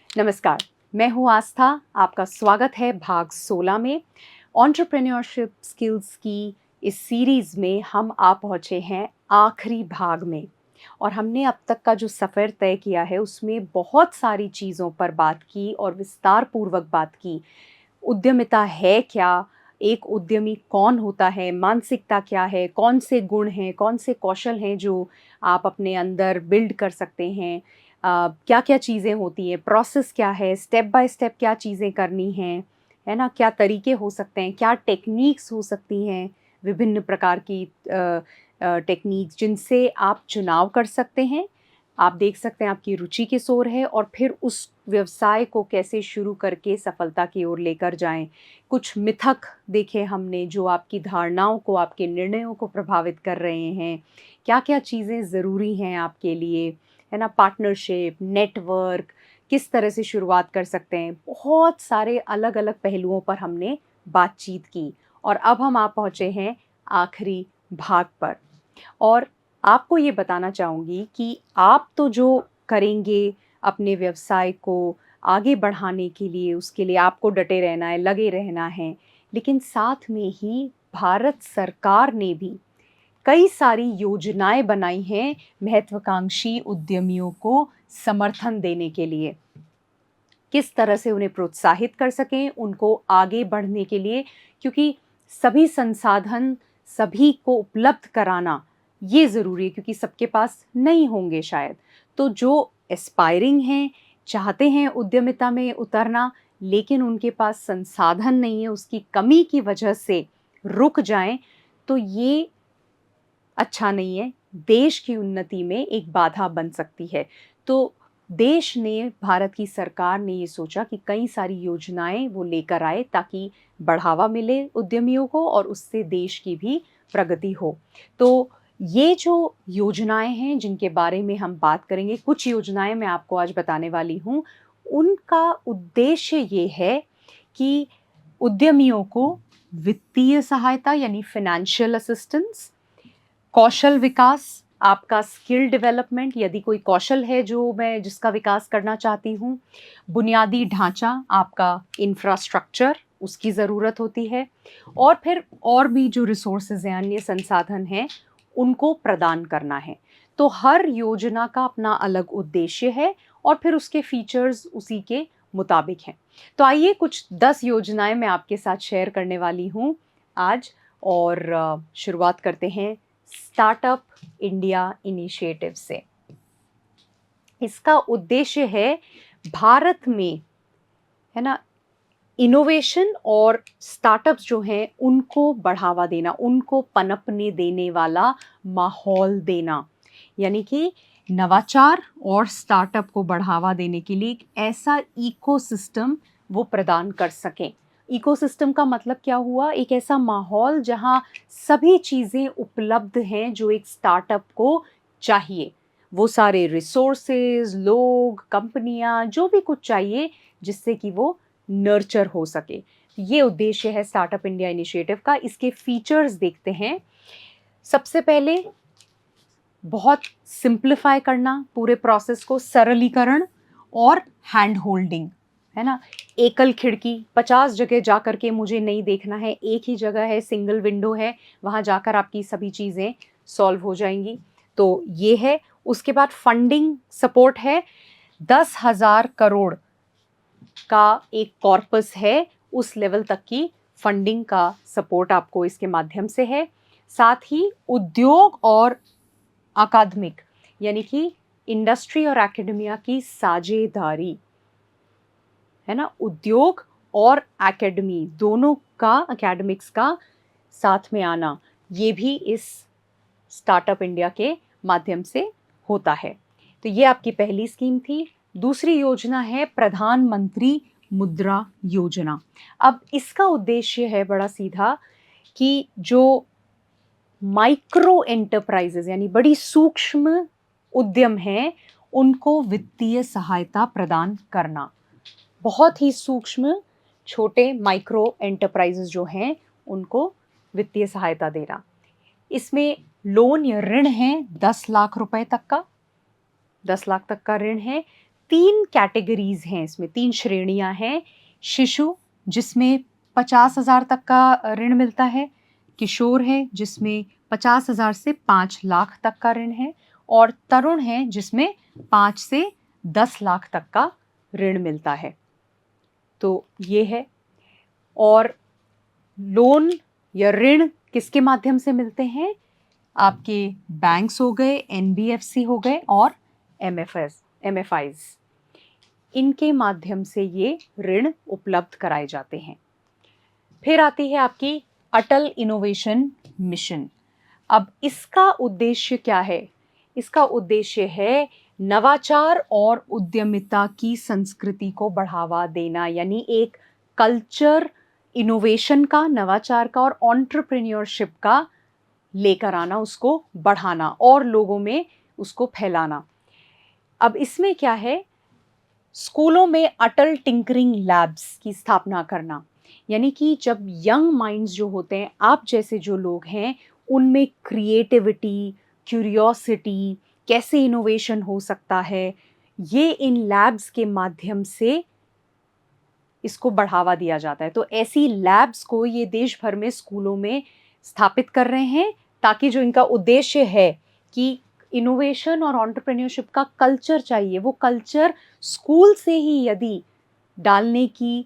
नमस्कार, मैं हूँ आस्था। आपका स्वागत है भाग 16 में। एंटरप्रेन्योरशिप स्किल्स की इस सीरीज़ में हम आ पहुँचे हैं आखिरी भाग में और हमने अब तक का जो सफ़र तय किया है उसमें बहुत सारी चीज़ों पर बात की और विस्तार पूर्वक बात की। उद्यमिता है क्या? एक उद्यमी कौन होता है? मानसिकता क्या है? कौन से गुण हैं? कौन से कौशल हैं जो आप अपने अंदर बिल्ड कर सकते हैं? क्या-क्या चीज़ें होती हैं? प्रोसेस क्या है? स्टेप बाय स्टेप क्या चीज़ें करनी हैं? है ना? क्या तरीके हो सकते हैं? क्या टेक्नीक्स हो सकती हैं? विभिन्न प्रकार की टेक्नीक्स जिनसे आप चुनाव कर सकते हैं। आप देख सकते हैं आपकी रुचि किस ओर है और फिर उस व्यवसाय को कैसे शुरू करके सफलता की ओर लेकर जाएँ। कुछ मिथक देखे हमने जो आपकी धारणाओं को, आपके निर्णयों को प्रभावित कर रहे हैं। क्या-क्या चीज़ें ज़रूरी हैं आपके लिए, है ना? पार्टनरशिप, नेटवर्क, किस तरह से शुरुआत कर सकते हैं। बहुत सारे अलग-अलग पहलुओं पर हमने बातचीत की और अब हम आ पहुँचे हैं आखिरी भाग पर। और आपको ये बताना चाहूँगी कि आप तो जो करेंगे अपने व्यवसाय को आगे बढ़ाने के लिए, उसके लिए आपको डटे रहना है, लगे रहना है। लेकिन साथ में ही भारत सरकार ने भी कई सारी योजनाएँ बनाई हैं महत्वाकांक्षी उद्यमियों को समर्थन देने के लिए। किस तरह से उन्हें प्रोत्साहित कर सकें, उनको आगे बढ़ने के लिए, क्योंकि सभी संसाधन सभी को उपलब्ध कराना ये ज़रूरी है क्योंकि सबके पास नहीं होंगे शायद। तो जो एस्पायरिंग हैं, चाहते हैं उद्यमिता में उतरना, लेकिन उनके पास संसाधन नहीं है, उसकी कमी की वजह से रुक जाएँ, तो ये अच्छा नहीं है, देश की उन्नति में एक बाधा बन सकती है। तो देश ने, भारत की सरकार ने ये सोचा कि कई सारी योजनाएँ वो लेकर आए ताकि बढ़ावा मिले उद्यमियों को और उससे देश की भी प्रगति हो। तो ये जो योजनाएँ हैं जिनके बारे में हम बात करेंगे, कुछ योजनाएँ मैं आपको आज बताने वाली हूँ। उनका उद्देश्य ये है कि उद्यमियों को वित्तीय सहायता यानी फाइनेंशियल असिस्टेंस, कौशल विकास, आपका स्किल डेवलपमेंट यदि कोई कौशल है जो मैं जिसका विकास करना चाहती हूँ, बुनियादी ढाँचा, आपका इंफ्रास्ट्रक्चर उसकी ज़रूरत होती है और फिर और भी जो रिसोर्सेज़ हैं, अन्य संसाधन हैं, उनको प्रदान करना है। तो हर योजना का अपना अलग उद्देश्य है और फिर उसके फीचर्स उसी के मुताबिक हैं। तो आइए कुछ 10 योजनाएँ मैं आपके साथ शेयर करने वाली हूँ आज और शुरुआत करते हैं स्टार्टअप इंडिया इनिशिएटिव से। इसका उद्देश्य है भारत में, है ना, इनोवेशन और स्टार्टअप्स जो हैं उनको बढ़ावा देना, उनको पनपने देने वाला माहौल देना। यानी कि नवाचार और स्टार्टअप को बढ़ावा देने के लिए एक ऐसा इकोसिस्टम वो प्रदान कर सकें। इकोसिस्टम का मतलब क्या हुआ? एक ऐसा माहौल जहाँ सभी चीज़ें उपलब्ध हैं जो एक स्टार्टअप को चाहिए। वो सारे रिसोर्सेज़, लोग, कंपनियाँ, जो भी कुछ चाहिए जिससे कि वो नर्चर हो सके। ये उद्देश्य है स्टार्टअप इंडिया इनिशिएटिव का। इसके फीचर्स देखते हैं। सबसे पहले बहुत सिंप्लीफाई करना पूरे प्रोसेस को, सरलीकरण और हैंड होल्डिंग, है ना? एकल खिड़की, 50 जगह जाकर के मुझे नहीं देखना है, एक ही जगह है, सिंगल विंडो है, वहाँ जाकर आपकी सभी चीज़ें सॉल्व हो जाएँगी। तो ये है। उसके बाद फंडिंग सपोर्ट है। 10,000 करोड़ का एक कॉर्पस है, उस लेवल तक की फंडिंग का सपोर्ट आपको इसके माध्यम से है। साथ ही उद्योग और अकादमिक यानी कि इंडस्ट्री और एकेडमिया की साझेदारी, है ना? उद्योग और एकेडमी दोनों का, एकेडमिक्स का साथ में आना, ये भी इस स्टार्टअप इंडिया के माध्यम से होता है। तो ये आपकी पहली स्कीम थी। दूसरी योजना है प्रधानमंत्री मुद्रा योजना। अब इसका उद्देश्य है बड़ा सीधा कि जो माइक्रो एंटरप्राइजेज़ यानी बड़ी सूक्ष्म उद्यम हैं, उनको वित्तीय सहायता प्रदान करना। बहुत ही सूक्ष्म, छोटे माइक्रो एंटरप्राइजेज़ जो हैं, उनको वित्तीय सहायता देना। इसमें लोन या ऋण है 10 लाख रुपए तक का, 10 लाख तक का ऋण है। 3 कैटेगरीज हैं, इसमें 3 श्रेणियां हैं। शिशु जिसमें 50,000 तक का ऋण मिलता है, किशोर है जिसमें 50,000 से 5 लाख तक का ऋण है, और तरुण है जिसमें 5 से 10 लाख तक का ऋण मिलता है। तो ये है। और लोन या ऋण किसके माध्यम से मिलते हैं? आपके बैंक्स हो गए, एनबीएफसी हो गए और एमएफआईज, इनके माध्यम से ये ऋण उपलब्ध कराए जाते हैं। फिर आती है आपकी अटल इनोवेशन मिशन। अब इसका उद्देश्य क्या है? इसका उद्देश्य है नवाचार और उद्यमिता की संस्कृति को बढ़ावा देना, यानी एक कल्चर इनोवेशन का, नवाचार का और एंटरप्रेन्योरशिप का लेकर आना, उसको बढ़ाना और लोगों में उसको फैलाना। अब इसमें क्या है? स्कूलों में अटल टिंकरिंग लैब्स की स्थापना करना, यानी कि जब यंग माइंड्स जो होते हैं, आप जैसे जो लोग हैं, उनमें क्रिएटिविटी, क्यूरियोसिटी, कैसे इनोवेशन हो सकता है, ये इन लैब्स के माध्यम से इसको बढ़ावा दिया जाता है। तो ऐसी लैब्स को ये देश भर में स्कूलों में स्थापित कर रहे हैं, ताकि जो इनका उद्देश्य है कि इनोवेशन और एंटरप्रेन्योरशिप का कल्चर चाहिए, वो कल्चर स्कूल से ही यदि डालने की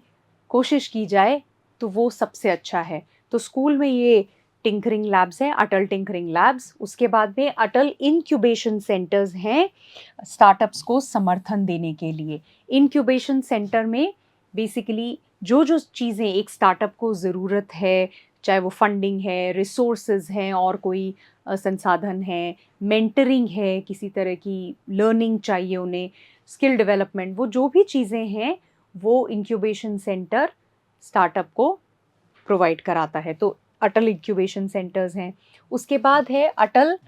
कोशिश की जाए तो वो सबसे अच्छा है। तो स्कूल में ये टिंकरिंग लैब्स हैं, अटल टिंकरिंग लैब्स। उसके बाद में अटल इंक्यूबेशन सेंटर्स हैं, स्टार्टअप्स को समर्थन देने के लिए। इंक्यूबेशन सेंटर में बेसिकली जो जो चीज़ें एक स्टार्टअप को ज़रूरत है, चाहे वो फंडिंग है, रिसोर्सेज हैं और कोई संसाधन है, मेंटरिंग है, किसी तरह की लर्निंग चाहिए उन्हें, स्किल डेवलपमेंट, वो जो भी चीज़ें हैं वो इंक्यूबेशन सेंटर स्टार्टअप को प्रोवाइड कराता है। तो अटल इंक्यूबेशन सेंटर्स हैं। उसके बाद है Atal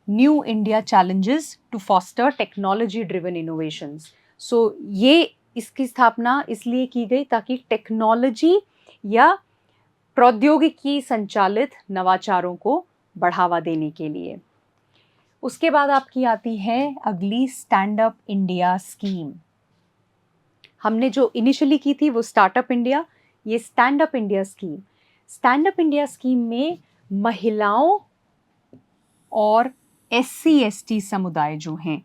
new India challenges to foster technology driven innovations. So ये इसकी स्थापना इसलिए की गई ताकि टेक्नोलॉजी या प्रौद्योगिकी संचालित नवाचारों को बढ़ावा देने के लिए। उसके बाद आपकी आती है अगली स्टैंड अप इंडिया स्कीम। हमने जो इनिशियली की थी वो स्टार्टअप इंडिया, ये stand up India scheme. Stand up India scheme में महिलाओं और SC/ST समुदाय जो हैं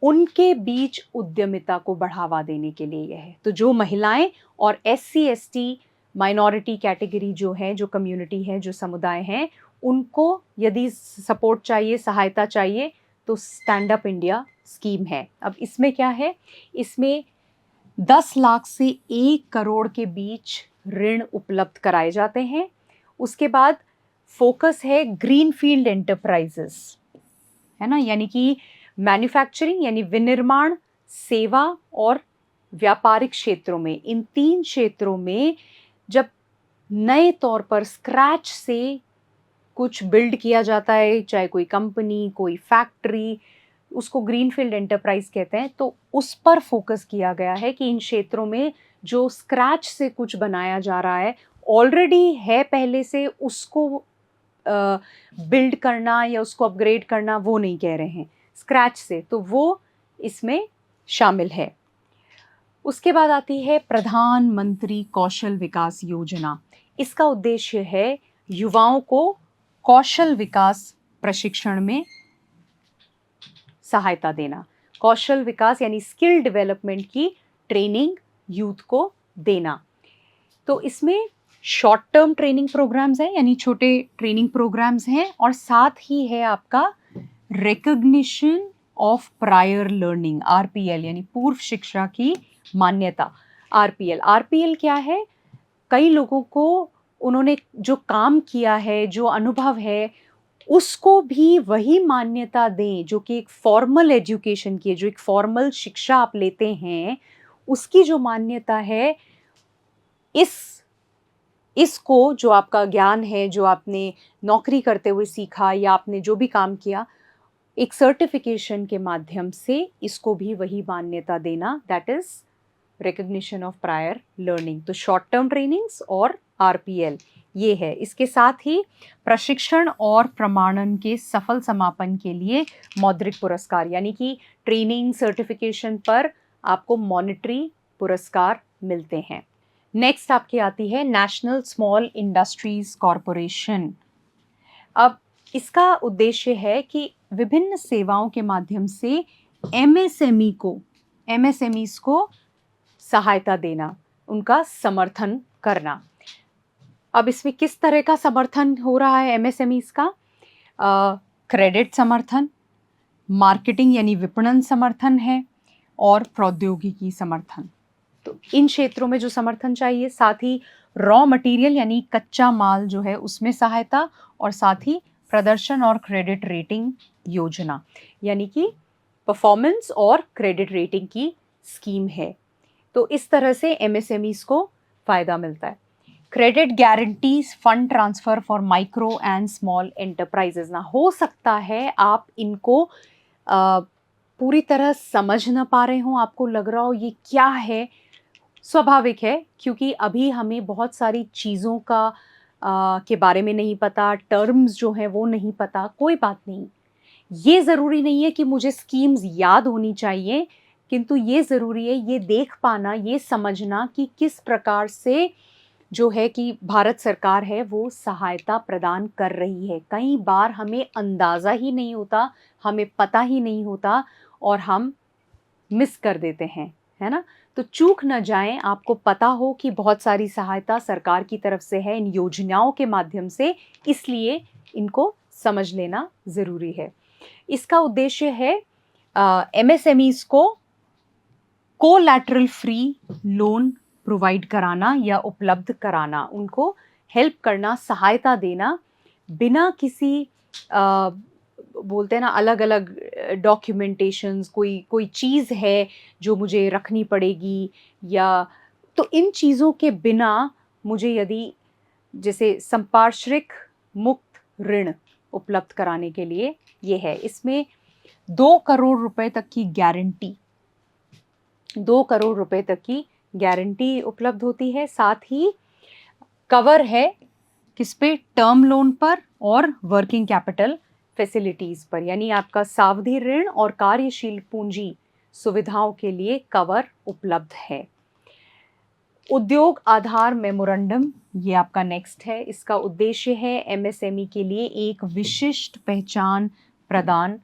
उनके बीच उद्यमिता को बढ़ावा देने के लिए यह है। तो जो महिलाएं और SC/ST माइनॉरिटी कैटेगरी जो है, जो कम्युनिटी है, जो समुदाय हैं, उनको यदि सपोर्ट चाहिए, सहायता चाहिए, तो स्टैंड अप इंडिया स्कीम है। अब इसमें क्या है? इसमें 10 लाख से 1 करोड़ के बीच ऋण उपलब्ध कराए जाते हैं। उसके बाद फोकस है ग्रीन फील्ड एंटरप्राइजेस, है ना, यानी कि मैन्युफैक्चरिंग यानी विनिर्माण, सेवा और व्यापारिक क्षेत्रों में, इन 3 क्षेत्रों में जब नए तौर पर स्क्रैच से कुछ बिल्ड किया जाता है, चाहे कोई कंपनी, कोई फैक्ट्री, उसको ग्रीनफील्ड एंटरप्राइज कहते हैं। तो उस पर फोकस किया गया है कि इन क्षेत्रों में जो स्क्रैच से कुछ बनाया जा रहा है, ऑलरेडी है पहले से, उसको बिल्ड करना या उसको अपग्रेड करना वो नहीं कह रहे हैं, स्क्रैच से, तो वो इसमें शामिल है। उसके बाद आती है प्रधानमंत्री कौशल विकास योजना। इसका उद्देश्य है युवाओं को कौशल विकास प्रशिक्षण में सहायता देना। कौशल विकास यानी स्किल डेवलपमेंट की ट्रेनिंग यूथ को देना। तो इसमें शॉर्ट टर्म ट्रेनिंग प्रोग्राम्स हैं, यानी छोटे ट्रेनिंग प्रोग्राम्स हैं, और साथ ही है आपका recognition of prior learning, RPL, यानी पूर्व शिक्षा की मान्यता। RPL क्या है? कई लोगों को उन्होंने जो काम किया है, जो अनुभव है, उसको भी वही मान्यता दें जो कि एक फॉर्मल एजुकेशन की है, जो एक फॉर्मल शिक्षा आप लेते हैं, उसकी जो मान्यता है, इसको जो आपका ज्ञान है, जो आपने नौकरी करते हुए सीखा या आपने जो भी काम किया, एक सर्टिफिकेशन के माध्यम से इसको भी वही मान्यता देना, that is recognition of prior learning. तो शॉर्ट टर्म ट्रेनिंग्स और RPL ये है। इसके साथ ही प्रशिक्षण और प्रमाणन के सफल समापन के लिए मौद्रिक पुरस्कार, यानी कि ट्रेनिंग सर्टिफिकेशन पर आपको मॉनेटरी पुरस्कार मिलते हैं। नेक्स्ट आपकी आती है नेशनल स्मॉल इंडस्ट्रीज कॉरपोरेशन। अब इसका उद्देश्य है कि विभिन्न सेवाओं के माध्यम से एमएसएमईज को सहायता देना, उनका समर्थन करना। अब इसमें किस तरह का समर्थन हो रहा है एमएसएमईज का? क्रेडिट समर्थन, मार्केटिंग यानी विपणन समर्थन है, और प्रौद्योगिकी समर्थन। तो इन क्षेत्रों में जो समर्थन चाहिए, साथ ही रॉ मटेरियल यानी कच्चा माल जो है उसमें सहायता, और साथ ही प्रदर्शन और क्रेडिट रेटिंग योजना, यानी कि परफॉर्मेंस और क्रेडिट रेटिंग की स्कीम है। तो इस तरह से एमएसएमईज को फायदा मिलता है। Credit guarantees fund transfer for micro and small enterprises. ना हो सकता है आप इनको पूरी तरह समझ ना पा रहे हो, आपको लग रहा हो ये क्या है। स्वाभाविक है, क्योंकि अभी हमें बहुत सारी चीज़ों का के बारे में नहीं पता, टर्म्स जो हैं वो नहीं पता। कोई बात नहीं, ये ज़रूरी नहीं है कि मुझे स्कीम्स याद होनी चाहिए, किंतु ये ज़रूरी है ये देख पाना, ये समझना कि किस प्रकार से जो है कि भारत सरकार है वो सहायता प्रदान कर रही है। कई बार हमें अंदाज़ा ही नहीं होता, हमें पता ही नहीं होता, और हम मिस कर देते हैं, है ना। तो चूक न जाएं, आपको पता हो कि बहुत सारी सहायता सरकार की तरफ से है इन योजनाओं के माध्यम से, इसलिए इनको समझ लेना ज़रूरी है। इसका उद्देश्य है एमएसएमईज को कोलैटरल फ्री लोन प्रोवाइड कराना या उपलब्ध कराना, उनको हेल्प करना, सहायता देना, बिना किसी बोलते हैं ना अलग अलग डॉक्यूमेंटेशंस, कोई चीज़ है जो मुझे रखनी पड़ेगी, या तो इन चीज़ों के बिना मुझे यदि जैसे संपार्श्विक मुक्त ऋण उपलब्ध कराने के लिए ये है। इसमें 2 करोड़ रुपए तक की गारंटी, 2 करोड़ रुपए तक की गारंटी उपलब्ध होती है। साथ ही कवर है किस पे? टर्म लोन पर और वर्किंग कैपिटल फैसिलिटीज पर, यानी आपका सावधि ऋण और कार्यशील पूंजी सुविधाओं के लिए कवर उपलब्ध है। उद्योग आधार मेमोरेंडम, ये आपका नेक्स्ट है। इसका उद्देश्य है एमएसएमई के लिए एक विशिष्ट पहचान प्रदान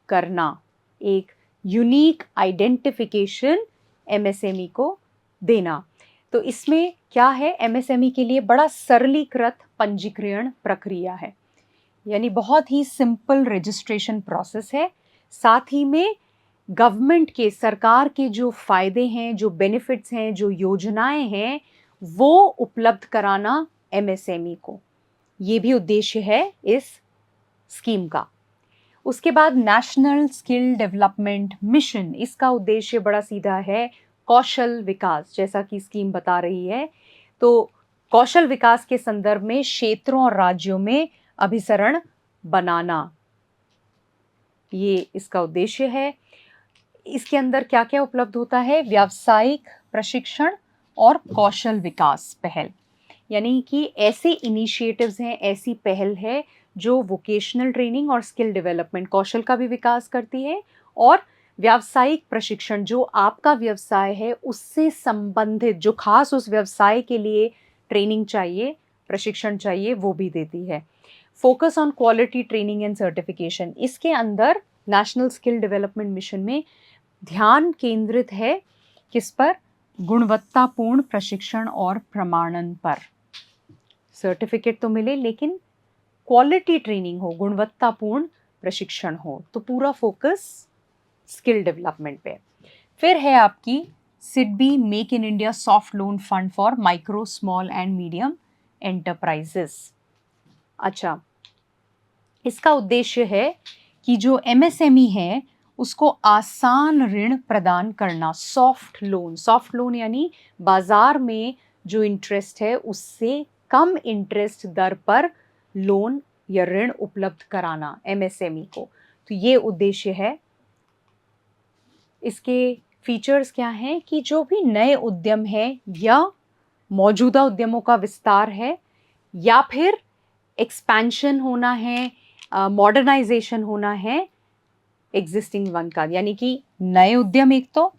करना, एक यूनिक आइडेंटिफिकेशन एमएसएमई को देना। तो इसमें क्या है, एमएसएमई के लिए बड़ा सरलीकृत पंजीकरण प्रक्रिया है, यानी बहुत ही सिंपल रजिस्ट्रेशन प्रोसेस है। साथ ही में गवर्नमेंट के, सरकार के जो फायदे हैं, जो बेनिफिट्स हैं, जो योजनाएं हैं, वो उपलब्ध कराना एमएसएमई को, ये भी उद्देश्य है इस स्कीम का। उसके बाद नेशनल स्किल डेवलपमेंट मिशन, इसका उद्देश्य बड़ा सीधा है, कौशल विकास, जैसा कि स्कीम बता रही है। तो कौशल विकास के संदर्भ में क्षेत्रों और राज्यों में अभिसरण बनाना, ये इसका उद्देश्य है। इसके अंदर क्या क्या उपलब्ध होता है? व्यावसायिक प्रशिक्षण और कौशल विकास पहल, यानी कि ऐसे इनिशिएटिव्स हैं, ऐसी पहल है जो वोकेशनल ट्रेनिंग और स्किल डेवलपमेंट, कौशल का भी विकास करती है, और व्यावसायिक प्रशिक्षण, जो आपका व्यवसाय है उससे संबंधित, जो खास उस व्यवसाय के लिए ट्रेनिंग चाहिए, प्रशिक्षण चाहिए, वो भी देती है। Focus on quality training and certification, इसके अंदर नेशनल स्किल डेवलपमेंट मिशन में ध्यान केंद्रित है किस पर? गुणवत्तापूर्ण प्रशिक्षण और प्रमाणन पर। सर्टिफिकेट तो मिले लेकिन क्वालिटी ट्रेनिंग हो, गुणवत्तापूर्ण प्रशिक्षण हो, तो पूरा फोकस स्किल डेवलपमेंट पे। फिर है आपकी SIDBI make in India soft loan fund for micro, small and medium enterprises. अच्छा, इसका उद्देश्य है कि जो एमएसएमई है उसको आसान ऋण प्रदान करना, सॉफ्ट लोन। सॉफ्ट लोन यानी बाजार में जो इंटरेस्ट है उससे कम इंटरेस्ट दर पर लोन या ऋण उपलब्ध कराना एमएसएमई को, तो ये उद्देश्य है। इसके फीचर्स क्या हैं कि जो भी नए उद्यम है या मौजूदा उद्यमों का विस्तार है, या फिर एक्सपेंशन होना है, मॉडर्नाइजेशन होना है एग्जिस्टिंग वन का, यानी कि नए उद्यम एक तो,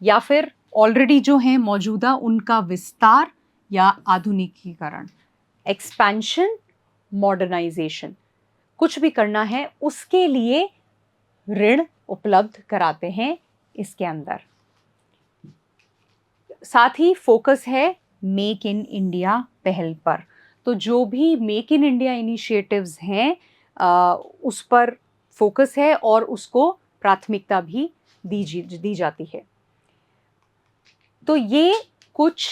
या फिर ऑलरेडी जो हैं मौजूदा उनका विस्तार या आधुनिकीकरण, एक्सपेंशन, मॉडर्नाइजेशन, कुछ भी करना है उसके लिए ऋण उपलब्ध कराते हैं इसके अंदर। साथ ही फोकस है मेक इन इंडिया पहल पर। तो जो भी मेक इन इंडिया इनिशिएटिव्स हैं उस पर फोकस है और उसको प्राथमिकता भी दी जाती है। तो ये कुछ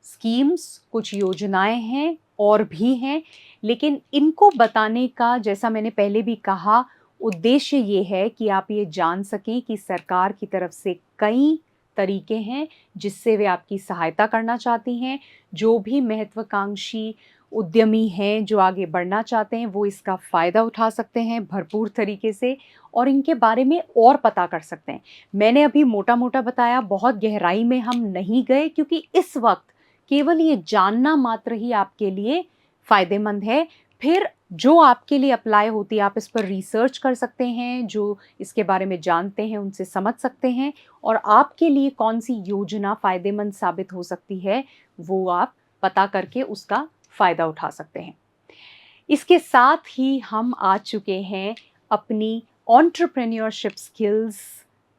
स्कीम्स, कुछ योजनाएं हैं और भी हैं, लेकिन इनको बताने का, जैसा मैंने पहले भी कहा, उद्देश्य ये है कि आप ये जान सकें कि सरकार की तरफ से कई तरीके हैं जिससे वे आपकी सहायता करना चाहती हैं। जो भी महत्वाकांक्षी उद्यमी हैं जो आगे बढ़ना चाहते हैं वो इसका फ़ायदा उठा सकते हैं भरपूर तरीके से और इनके बारे में और पता कर सकते हैं। मैंने अभी मोटा-मोटा बताया, बहुत गहराई में हम नहीं गए क्योंकि इस वक्त केवल ये जानना मात्र ही आपके लिए फ़ायदेमंद है। फिर जो आपके लिए अप्लाई होती है आप इस पर रिसर्च कर सकते हैं, जो इसके बारे में जानते हैं उनसे समझ सकते हैं और आपके लिए कौन सी योजना फ़ायदेमंद साबित हो सकती है वो आप पता करके उसका फ़ायदा उठा सकते हैं। इसके साथ ही हम आ चुके हैं अपनी एंटरप्रेन्योरशिप स्किल्स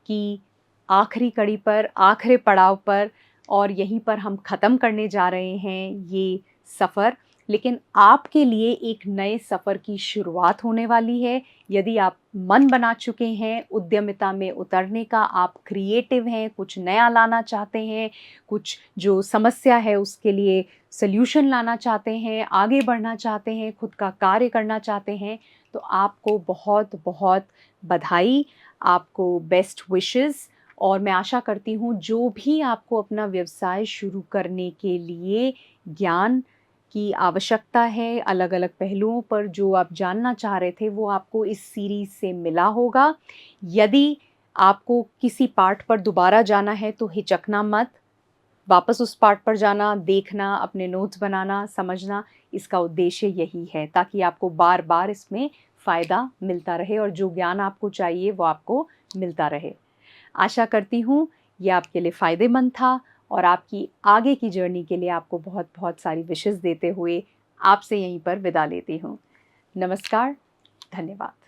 की आखिरी कड़ी पर, आखिरी पड़ाव पर, और यहीं पर हम ख़त्म करने जा रहे हैं ये सफ़र। लेकिन आपके लिए एक नए सफ़र की शुरुआत होने वाली है। यदि आप मन बना चुके हैं उद्यमिता में उतरने का, आप क्रिएटिव हैं, कुछ नया लाना चाहते हैं, कुछ जो समस्या है उसके लिए सॉल्यूशन लाना चाहते हैं, आगे बढ़ना चाहते हैं, खुद का कार्य करना चाहते हैं, तो आपको बहुत बहुत बधाई, आपको बेस्ट विशेस। और मैं आशा करती हूँ जो भी आपको अपना व्यवसाय शुरू करने के लिए ज्ञान की आवश्यकता है, अलग-अलग पहलुओं पर जो आप जानना चाह रहे थे वो आपको इस सीरीज़ से मिला होगा। यदि आपको किसी पार्ट पर दोबारा जाना है तो हिचकना मत, वापस उस पार्ट पर जाना, देखना, अपने नोट्स बनाना, समझना, इसका उद्देश्य यही है ताकि आपको बार-बार इसमें फ़ायदा मिलता रहे और जो ज्ञान आपको चाहिए वो आपको मिलता रहे। आशा करती हूँ ये आपके लिए फ़ायदेमंद था और आपकी आगे की जर्नी के लिए आपको बहुत-बहुत सारी विशेस देते हुए आपसे यहीं पर विदा लेती हूँ। नमस्कार, धन्यवाद।